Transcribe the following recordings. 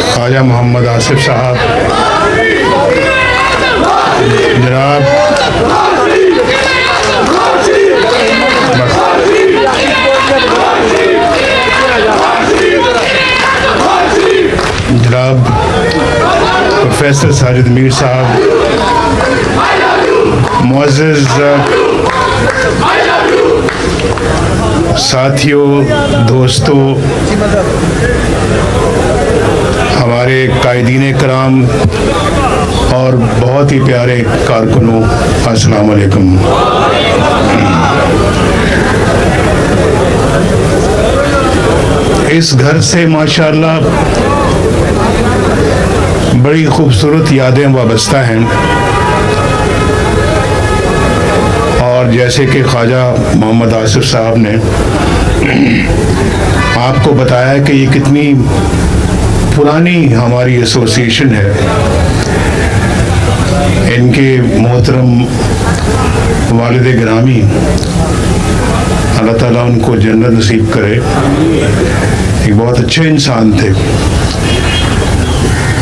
ख्वाजा मोहम्मद आसिफ साहब, जनाब प्रोफेसर साजिद मीर साहब, मुअज़्ज़िज़ साथियों, दोस्तों, हमारे कायदीन कराम और बहुत ही प्यारे कारकुनों, अस्सलाम वालेकुम। इस घर से माशाअल्लाह बड़ी खूबसूरत यादें वाबस्ता हैं और जैसे कि ख्वाजा मोहम्मद आसिफ साहब ने आपको बताया कि ये कितनी पुरानी हमारी एसोसिएशन है। इनके मोहतरम वालिद गिरामी, अल्लाह ताला उनको जन्नत नसीब करे, एक बहुत अच्छे इंसान थे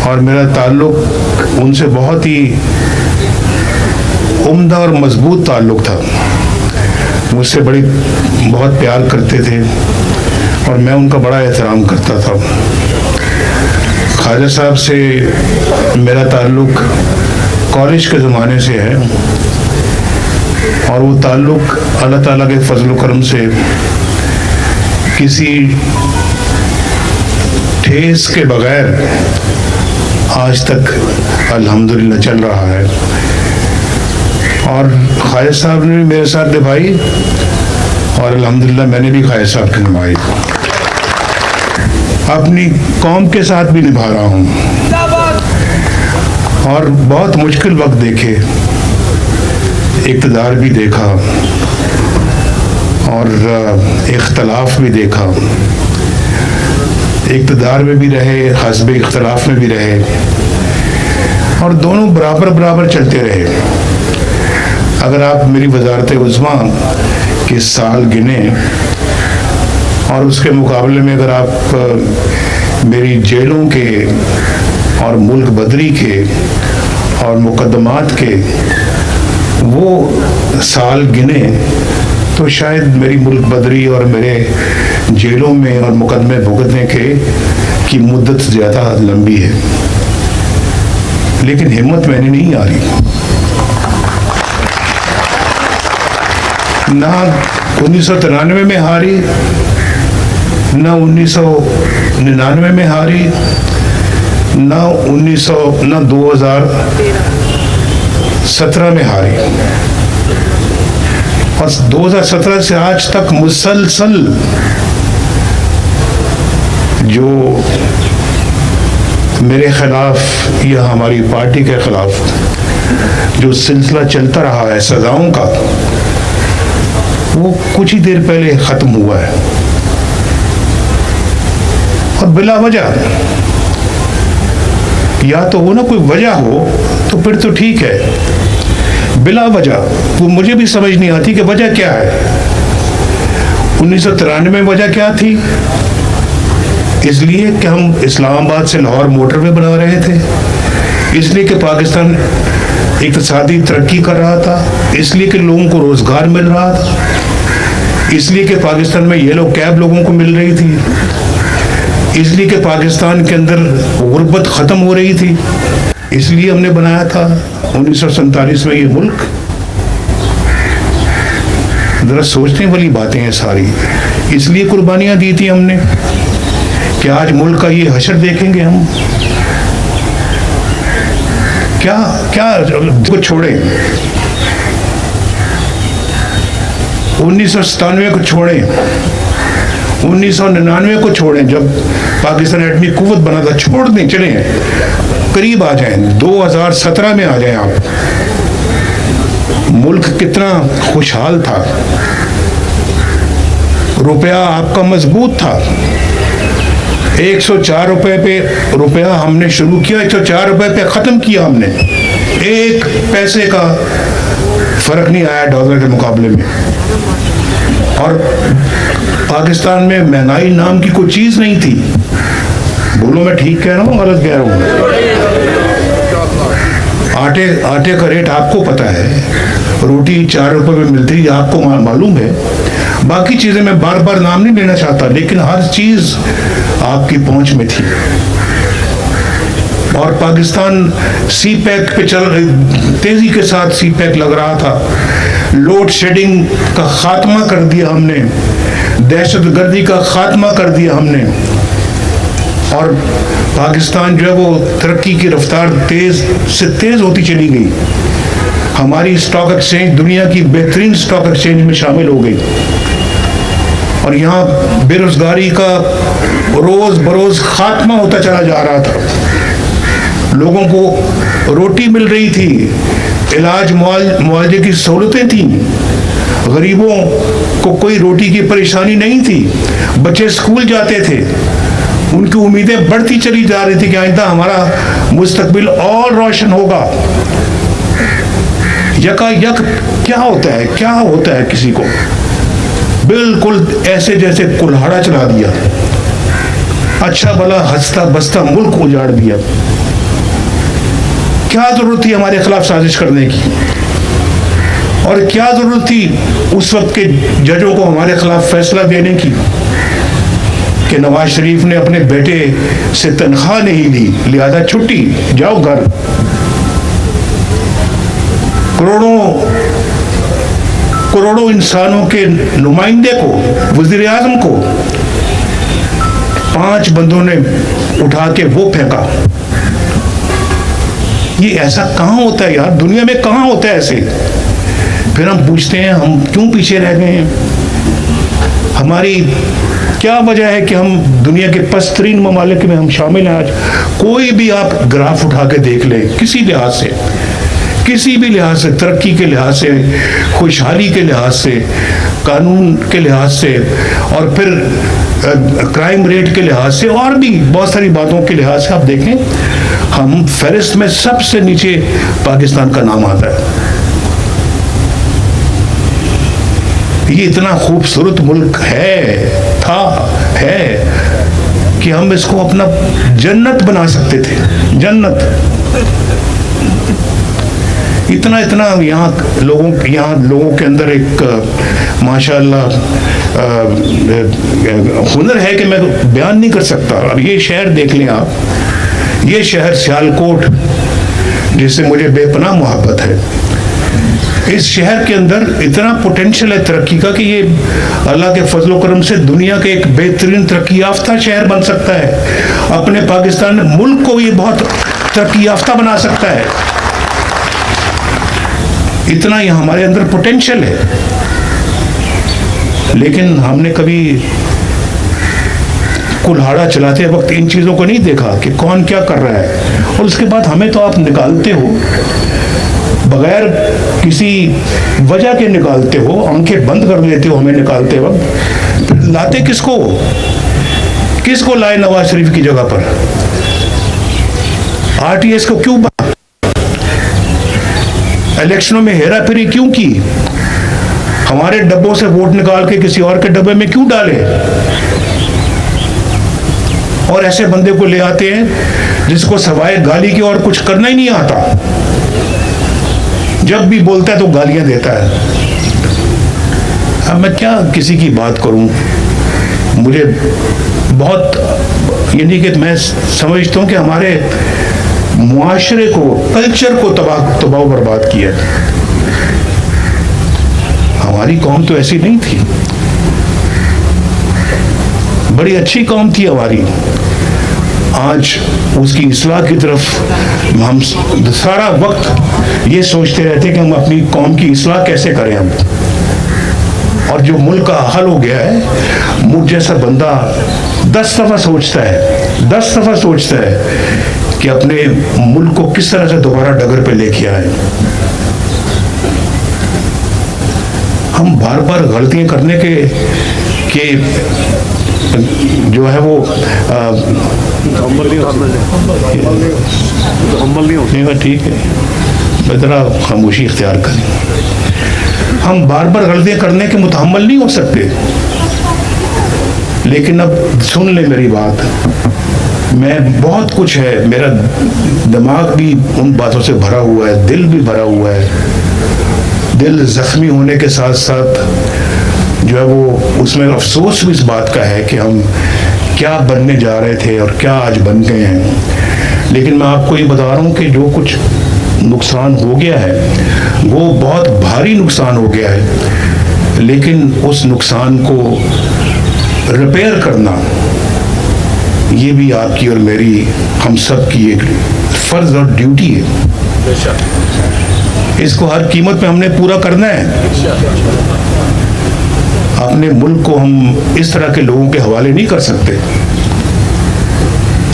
और मेरा ताल्लुक़ उनसे बहुत ही उम्दा और मजबूत ताल्लुक़ था। मुझसे बहुत प्यार करते थे और मैं उनका बड़ा एहतराम करता था। ख्वाजा साहब से मेरा ताल्लुक़ कॉलेज के ज़माने से है और वो ताल्लुक़ अल्लाह ताला के फजल करम से किसी ठेस के बगैर आज तक अल्हम्दुलिल्लाह चल रहा है। और ख्वाजा साहब ने भी मेरे साथ निभाई और अल्हम्दुलिल्लाह मैंने भी ख्वाजा साहब की निभाई। अपनी कौम के साथ भी निभा रहा हूँ और बहुत मुश्किल वक्त देखे, इक़्तिदार भी देखा और इख्तलाफ भी देखा। इक़्तिदार में भी रहे, हस्ब इख्तलाफ में भी रहे और दोनों बराबर बराबर चलते रहे। अगर आप मेरी वज़ारत उज़्मा के साल गिने और उसके मुकाबले में अगर आप मेरी जेलों के और मुल्क बदरी के और मुकदमात के वो साल गिने तो शायद मेरी मुल्क बदरी और मेरे जेलों में और मुकदमे भुगतने की मुद्दत ज़्यादा लंबी है, लेकिन हिम्मत मैंने नहीं आ रही। ना 1993 में हारी, ना 1999 में हारी, ना 2017 में हारी और 2017 से आज तक मुसलसल जो मेरे खिलाफ या हमारी पार्टी के खिलाफ जो सिलसिला चलता रहा है सजाओं का, वो कुछ ही देर पहले खत्म हुआ है और बिला वजह। या तो वो ना कोई वजह हो तो फिर तो ठीक है, बिला वजह वो मुझे भी समझ नहीं आती कि वजह क्या है। 1993 में वजह क्या थी? इसलिए कि हम इस्लामाबाद से लाहौर मोटरवे बना रहे थे, इसलिए कि पाकिस्तान इक़्तिसादी तरक्की कर रहा था, इसलिए कि लोगों को रोज़गार मिल रहा था, इसलिए कि पाकिस्तान में येलो कैब लोगों को मिल रही थी, इसलिए कि पाकिस्तान के अंदर गुर्बत ख़त्म हो रही थी, इसलिए हमने बनाया था 1947 में ये मुल्क। ज़रा सोचने वाली बातें हैं सारी। इसलिए कुर्बानियाँ दी थी हमने कि आज मुल्क का ये हशर देखेंगे हम। क्या क्या को छोड़े, 1997 को छोड़ें, 1999 को छोड़ें जब पाकिस्तान एटमी कुव्वत बना था, छोड़ दें, चलें करीब आ जाएं, 2017 में आ जाएं आप। मुल्क कितना खुशहाल था, रुपया आपका मजबूत था। 104 रुपए पे रुपया हमने शुरू किया, 104 रुपए पे ख़त्म किया हमने। 1 पैसे का फ़र्क नहीं आया डॉलर के मुकाबले में। और पाकिस्तान में महंगाई नाम की कोई चीज़ नहीं थी। बोलो मैं ठीक कह रहा हूँ गलत कह रहा हूँ? आटे का रेट आपको पता है, रोटी 4 रुपए में मिलती है, आपको मालूम है। बाकी चीजें मैं बार बार नाम नहीं लेना चाहता, लेकिन हर चीज आपकी पहुंच में थी। और पाकिस्तान सी पैक पे तेजी के साथ सी पैक लग रहा था। लोड शेडिंग का खात्मा कर दिया हमने, दहशतगर्दी का खात्मा कर दिया हमने, और पाकिस्तान जो है वो तरक्की की रफ्तार तेज से तेज होती चली गई। हमारी स्टॉक एक्सचेंज दुनिया की बेहतरीन स्टॉक एक्सचेंज में शामिल हो गई, और यहाँ बेरोजगारी का रोज बरोज खात्मा होता चला जा रहा था। लोगों को रोटी मिल रही थी, इलाज मुआवजे की सहूलतें थी, गरीबों को कोई रोटी की परेशानी नहीं थी, बच्चे स्कूल जाते थे, उनकी उम्मीदें बढ़ती चली जा रही थी कि आइंदा हमारा मुस्तकबिल और रोशन होगा। यकायक क्या होता है किसी को बिल्कुल ऐसे जैसे कुल्हाड़ा चला दिया, अच्छा भला हंसता बसता मुल्क उजाड़ दिया। क्या जरूरत थी हमारे खिलाफ साजिश करने की, और क्या जरूरत थी उस वक्त के जजों को हमारे खिलाफ फैसला देने की कि नवाज शरीफ ने अपने बेटे से तनख्वाह नहीं ली, लिहाजा छुट्टी, जाओ घर। करोड़ों इंसानों के नुमाइंदे को, वजीर आजम को 5 बंदों ने उठा के वो फेंका। ये ऐसा कहाँ होता है यार, दुनिया में कहाँ होता है ऐसे? फिर हम पूछते हैं हम क्यों पीछे रह गए हैं, हमारी क्या वजह है कि हम दुनिया के पस्तरीन ममालिक में हम शामिल हैं आज। कोई भी आप ग्राफ उठा के देख लें, किसी लिहाज से, किसी भी लिहाज से, तरक्की के लिहाज से, खुशहाली के लिहाज से, कानून के लिहाज से, और फिर क्राइम रेट के लिहाज से, और भी बहुत सारी बातों के लिहाज से आप देखें, हम फहरिस्त में सबसे नीचे पाकिस्तान का नाम आता है। ये इतना खूबसूरत मुल्क है कि हम इसको अपना जन्नत बना सकते थे, जन्नत। इतना यहाँ लोगों के अंदर एक माशाअल्लाह हुनर है कि मैं बयान नहीं कर सकता। अब ये शहर देख लें आप, ये शहर सियालकोट, जिससे मुझे बेपनाह मोहब्बत है, इस शहर के अंदर इतना पोटेंशियल है तरक्की का कि ये अल्लाह के फजल करम से दुनिया के एक बेहतरीन तरक्की याफ्ता शहर बन सकता है। अपने पाकिस्तान मुल्क को ये बहुत तरक्की याफ्ता बना सकता है। इतना ही हमारे अंदर पोटेंशियल है, लेकिन हमने कभी कुल्हाड़ा चलाते वक्त इन चीज़ों को नहीं देखा कि कौन क्या कर रहा है। और उसके बाद हमें तो आप निकालते हो, बगैर किसी वजह के निकालते हो, आंखें बंद कर देते हो हमें निकालते वक्त। लाते किसको लाए नवाज शरीफ की जगह पर? आरटीएस को क्यों इलेक्शनों में हेरा फेरी क्यों की? हमारे डब्बों से वोट निकाल के किसी और के डब्बे में क्यों डाले? और ऐसे बंदे को ले आते हैं जिसको सवाए गाली के और कुछ करना ही नहीं आता, जब भी बोलता है तो गालियां देता है। अब मैं क्या किसी की बात करूं, मुझे बहुत यानी कि मैं समझता हूं कि हमारे मुआशरे को, कल्चर को तबाह बर्बाद किया। हमारी कौम तो ऐसी नहीं थी, बड़ी अच्छी कौम थी हमारी। आज उसकी इस्लाह की तरफ हम सारा वक्त ये सोचते रहते हैं कि हम अपनी कौम की इस्लाह कैसे करें हम। और जो मुल्क का हाल हो गया है, मुझ जैसा बंदा 10 दफ़ा सोचता है कि अपने मुल्क को किस तरह से दोबारा डगर पे लेके आए। हम बार बार गलतियां करने के जो है वो नहीं, ठीक है, बेहतर खामोशी इख्तियार करें। हम बार बार गलतियां करने के मुतहम्मल नहीं हो सकते। लेकिन अब सुन ले मेरी बात, मैं बहुत कुछ है, मेरा दिमाग भी उन बातों से भरा हुआ है, दिल भी भरा हुआ है। दिल जख्मी होने के साथ साथ जो है वो उसमें अफसोस भी इस बात का है कि हम क्या बनने जा रहे थे और क्या आज बन गए हैं। लेकिन मैं आपको ये बता रहा हूँ कि जो कुछ नुकसान हो गया है वो बहुत भारी नुकसान हो गया है, लेकिन उस नुकसान को रिपेयर करना ये भी आपकी और मेरी, हम सब की एक फर्ज और ड्यूटी है। इसको हर कीमत पे हमने पूरा करना है। अपने मुल्क को हम इस तरह के लोगों के हवाले नहीं कर सकते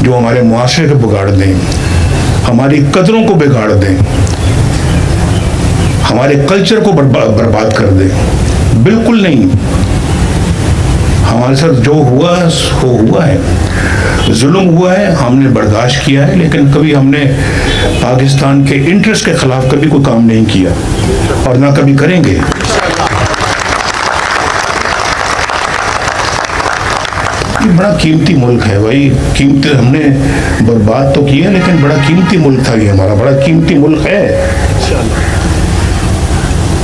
जो हमारे मुआशरे को बिगाड़ दें, हमारी कदरों को बिगाड़ दें, हमारे कल्चर को बर्बाद कर दें। बिल्कुल नहीं। हमारे साथ जो हुआ वो हुआ है, जुल्म हुआ है, हमने बर्दाश्त किया है, लेकिन कभी हमने पाकिस्तान के इंटरेस्ट के खिलाफ कभी कोई काम नहीं किया और ना कभी करेंगे। ये बड़ा कीमती मुल्क है भाई, कीमती हमने बर्बाद तो किया लेकिन बड़ा कीमती मुल्क था ये, हमारा बड़ा कीमती मुल्क है।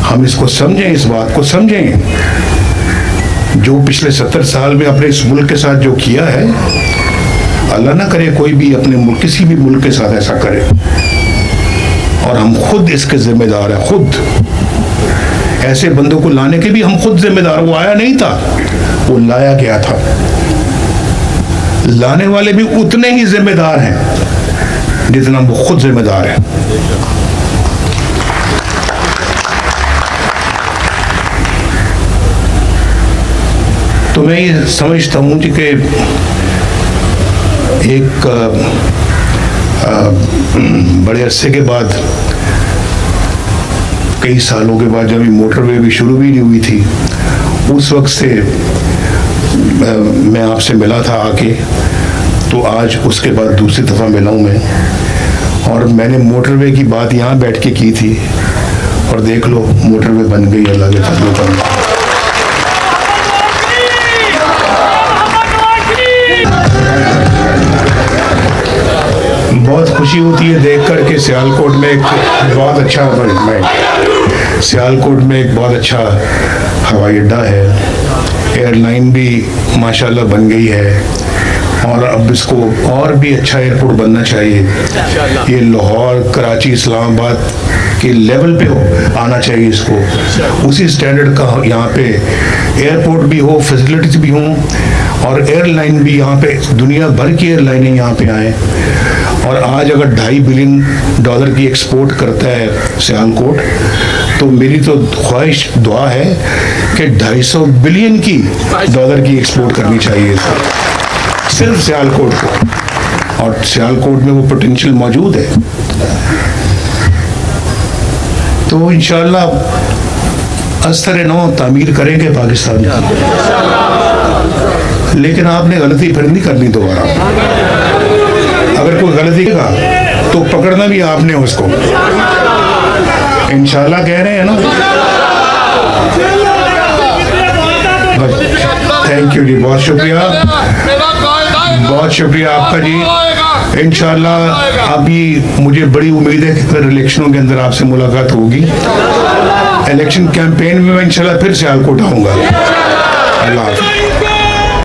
हम इसको समझें, इस बात को समझें। जो पिछले 70 साल में अपने इस मुल्क के साथ जो किया है, अल्लाह ना करे कोई भी अपने मुल्क, किसी भी मुल्क के साथ ऐसा करे। और हम खुद इसके जिम्मेदार हैं, खुद। ऐसे बंदों को लाने के भी हम खुद जिम्मेदार। वो आया नहीं था, वो लाया गया था। लाने वाले भी उतने ही जिम्मेदार हैं जितना वो खुद जिम्मेदार है। तो मैं ये समझता हूँ कि एक बड़े अरसे के बाद, कई सालों के बाद, जब ये मोटरवे भी शुरू भी नहीं हुई थी, उस वक्त से मैं आपसे मिला था आके, तो आज उसके बाद दूसरी दफ़ा मिला हूँ मैं। और मैंने मोटरवे की बात यहाँ बैठ के की थी और देख लो मोटरवे बन गई अल्लाह के फजल पर। बहुत खुशी होती है देख कर के सियालकोट में एक बहुत अच्छा हवाई अड्डा है, एयरलाइन भी माशाल्लाह बन गई है और अब इसको और भी अच्छा एयरपोर्ट बनना चाहिए। ये लाहौर, कराची, इस्लामाबाद के लेवल पे आना चाहिए इसको। उसी स्टैंडर्ड का यहाँ पे एयरपोर्ट भी हो, फैसिलिटीज भी हों और एयरलाइन भी यहाँ पे, दुनिया भर की एयरलाइनें यहाँ पे आएँ। और आज अगर $2.5 बिलियन की एक्सपोर्ट करता है सियालकोट, तो मेरी तो ख्वाहिश, दुआ है कि $250 बिलियन की एक्सपोर्ट करनी चाहिए सिर्फ सियालकोट को। और सियालकोट में वो पोटेंशियल मौजूद है। तो इंशाअल्लाह अस्तर नौ तामीर करेंगे पाकिस्तान की। लेकिन आपने गलती फिर नहीं करनी दोबारा। अगर कोई गलती करेगा तो पकड़ना भी आपने उसको। इंशाल्लाह कह रहे हैं ना। थैंक यू जी, बहुत शुक्रिया आपका जी। इंशाल्लाह अभी मुझे बड़ी उम्मीद है कि फिर इलेक्शनों के अंदर आपसे मुलाकात होगी। इलेक्शन कैंपेन में मैं इंशाल्लाह फिर सियालकोट आऊँगा। अल्लाह हाफ़िज़।